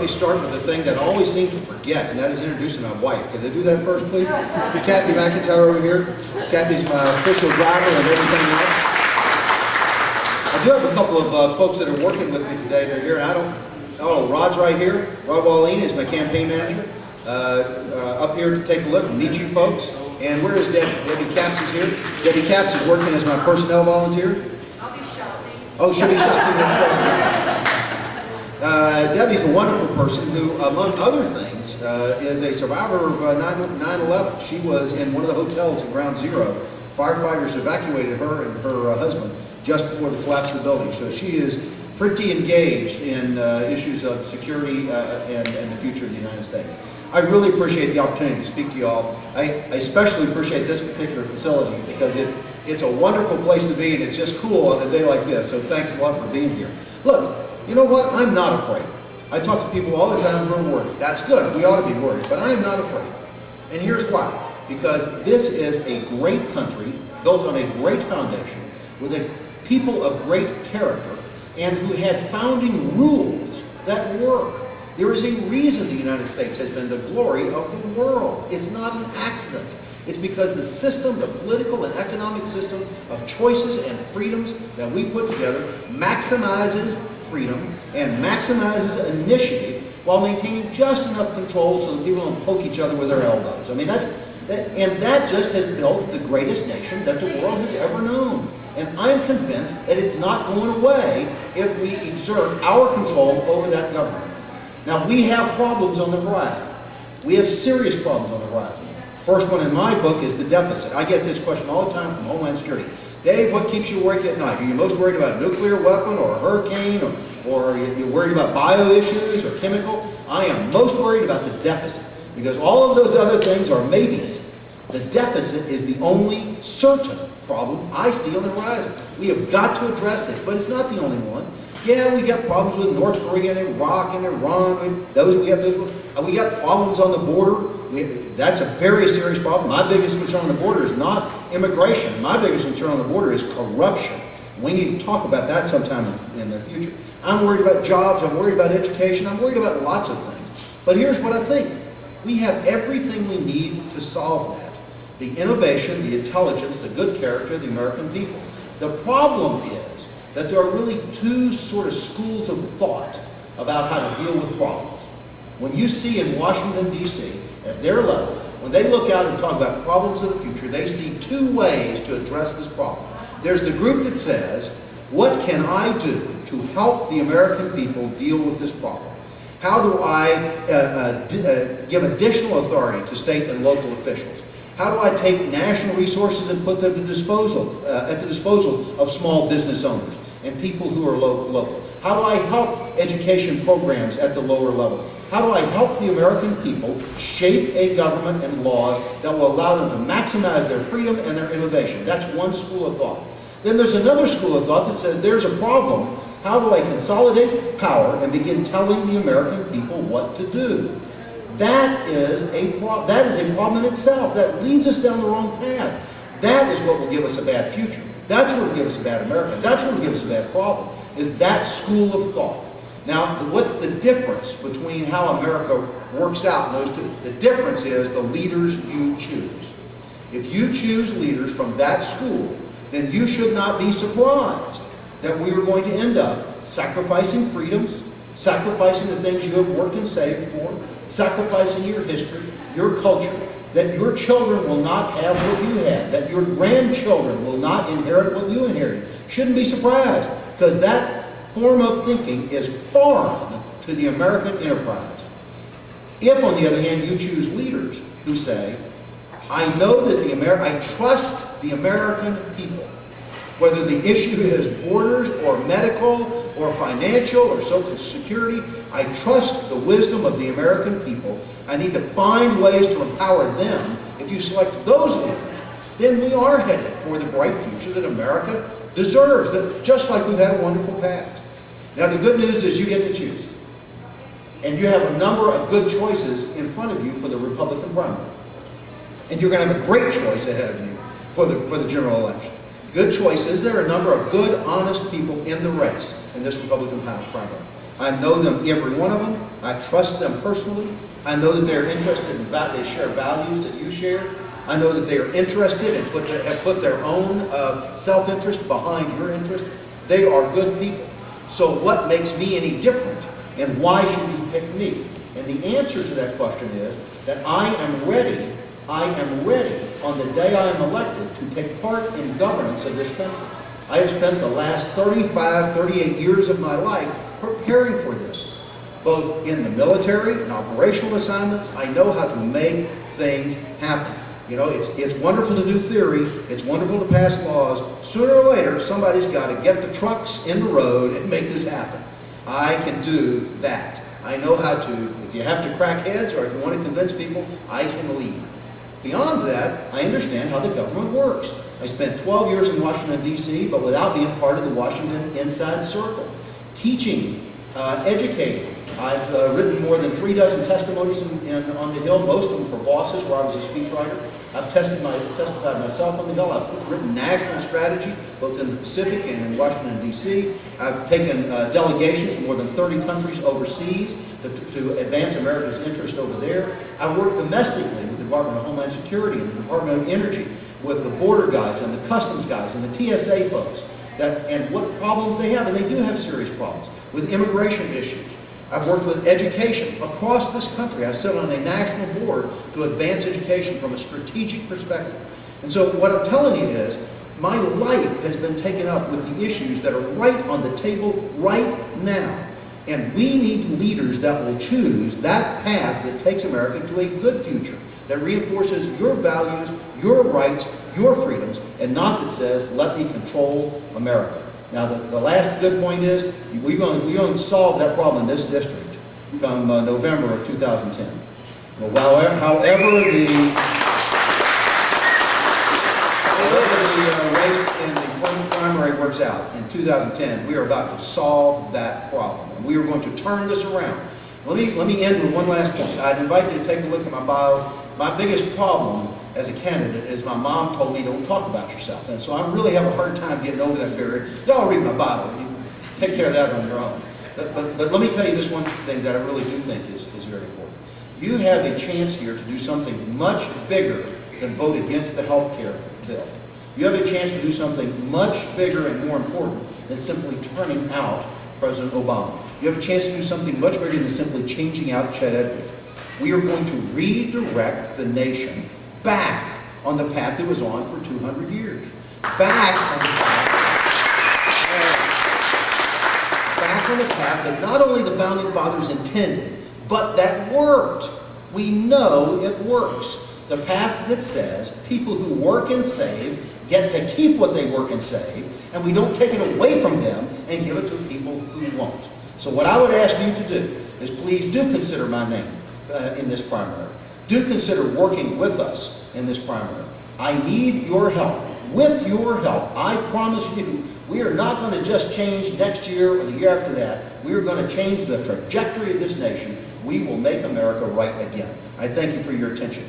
me start with the thing that I always seem to forget, and that is introducing my wife. Can I do that first, please? Kathy McIntyre over here. Kathy's my official driver and everything else. I do have a couple of folks that are working with me today. They're here. Rod's right here. Rod Wallene is my campaign manager. Up here to take a look and meet you folks. And where is Debbie? Debbie Capps is here. Debbie Capps is working as my personnel volunteer. I'll be shopping. Oh, she'll be shopping. That's right. Debbie's a wonderful person who, among other things, is a survivor of 9/11. She was in one of the hotels at Ground Zero. Firefighters evacuated her and her husband just before the collapse of the building. So she is pretty engaged in issues of security and the future of the United States. I really appreciate the opportunity to speak to you all. I especially appreciate this particular facility because it's a wonderful place to be and it's just cool on a day like this. So thanks a lot for being here. Look, you know what? I'm not afraid. I talk to people all the time who are worried. That's good. We ought to be worried. But I am not afraid. And here's why. Because this is a great country built on a great foundation with a people of great character and who had founding rules that work. There is a reason the United States has been the glory of the world. It's not an accident. It's because the system, the political and economic system of choices and freedoms that we put together maximizes freedom and maximizes initiative while maintaining just enough control so that people don't poke each other with their elbows. I mean, that just has built the greatest nation that the world has ever known. And I'm convinced that it's not going away if we exert our control over that government. Now, we have problems on the horizon. We have serious problems on the horizon. First one in my book is the deficit. I get this question all the time from Homeland Security. Dave, what keeps you awake at night? Are you most worried about a nuclear weapon or a hurricane or are you worried about bio issues or chemical? I am most worried about the deficit because all of those other things are maybes. The deficit is the only certain problem I see on the horizon. We have got to address this, but it's not the only one. Yeah, we got problems with North Korea and Iraq and Iran. We got problems on the border. That's a very serious problem. My biggest concern on the border is not immigration. My biggest concern on the border is corruption. We need to talk about that sometime in the future. I'm worried about jobs. I'm worried about education. I'm worried about lots of things. But here's what I think. We have everything we need to solve that. The innovation, the intelligence, the good character of the American people. The problem is that there are really two sort of schools of thought about how to deal with problems. When you see in Washington, D.C., at their level, when they look out and talk about problems of the future, they see two ways to address this problem. There's the group that says, what can I do to help the American people deal with this problem? How do I give additional authority to state and local officials? How do I take national resources and put them to at the disposal of small business owners and people who are local? How do I help education programs at the lower level? How do I help the American people shape a government and laws that will allow them to maximize their freedom and their innovation? That's one school of thought. Then there's another school of thought that says there's a problem. How do I consolidate power and begin telling the American people what to do? That is a problem in itself. That leads us down the wrong path. That is what will give us a bad future. That's what will give us a bad America. That's what will give us a bad problem, is that school of thought. Now, what's the difference between how America works out in those two? The difference is the leaders you choose. If you choose leaders from that school, then you should not be surprised that we are going to end up sacrificing freedoms, sacrificing the things you have worked and saved for, sacrificing your history, your culture, that your children will not have what you had, that your grandchildren will not inherit what you inherited. Shouldn't be surprised, because that form of thinking is foreign to the American enterprise. If, on the other hand, you choose leaders who say, I know that I trust the American people, whether the issue is borders or medical or financial or social security, I trust the wisdom of the American people. I need to find ways to empower them. If you select those leaders, then we are headed for the bright future that America deserves, just like we've had a wonderful past. Now, the good news is you get to choose. And you have a number of good choices in front of you for the Republican primary. And you're going to have a great choice ahead of you for the general election. Good choices. There are a number of good, honest people in the race in this Republican primary. I know them, every one of them. I trust them personally. I know that they're interested in they share values that you share. I know that they are interested and have put their own self-interest behind your interest. They are good people. So what makes me any different, and why should you pick me? And the answer to that question is that I am ready on the day I am elected to take part in governance of this country. I have spent the last 35, 38 years of my life preparing for this, both in the military and operational assignments. I know how to make things happen. You know, it's wonderful to do theory, it's wonderful to pass laws. Sooner or later, somebody's got to get the trucks in the road and make this happen. I can do that. I know how to, if you have to crack heads or if you want to convince people, I can lead. Beyond that, I understand how the government works. I spent 12 years in Washington, D.C., but without being part of the Washington Inside Circle. Teaching, educating. I've written more than 3 dozen testimonies on the Hill, most of them for bosses where I was a speechwriter. I've testified myself on the Hill. I've written national strategy, both in the Pacific and in Washington, D.C. I've taken delegations from more than 30 countries overseas to advance America's interest over there. I work domestically with the Department of Homeland Security and the Department of Energy, with the border guys and the customs guys and the TSA folks, and what problems they have, and they do have serious problems, with immigration issues. I've worked with education across this country. I sit on a national board to advance education from a strategic perspective. And so what I'm telling you is, my life has been taken up with the issues that are right on the table right now. And we need leaders that will choose that path that takes America to a good future, that reinforces your values, your rights, your freedoms, and not that says, let me control America. Now, the last good point is, we're going to solve that problem in this district come November of 2010. Well, however the race in the primary works out in 2010, we are about to solve that problem. And we are going to turn this around. Let me end with one last point. I'd invite you to take a look at my bio. My biggest problem as a candidate is my mom told me don't talk about yourself. And so I really have a hard time getting over that barrier. Y'all read my bio. You take care of that on your own. But let me tell you this one thing that I really do think is very important. You have a chance here to do something much bigger than vote against the health care bill. You have a chance to do something much bigger and more important than simply turning out President Obama. You have a chance to do something much bigger than simply changing out Chet Edwards. We are going to redirect the nation back on the path it was on for 200 years. Back on the path that not only the Founding Fathers intended, but that worked. We know it works. The path that says people who work and save get to keep what they work and save, and we don't take it away from them and give it to people who won't. So what I would ask you to do is please do consider my name in this primary. Do consider working with us in this primary. I need your help. With your help, I promise you, we are not going to just change next year or the year after that. We are going to change the trajectory of this nation. We will make America right again. I thank you for your attention.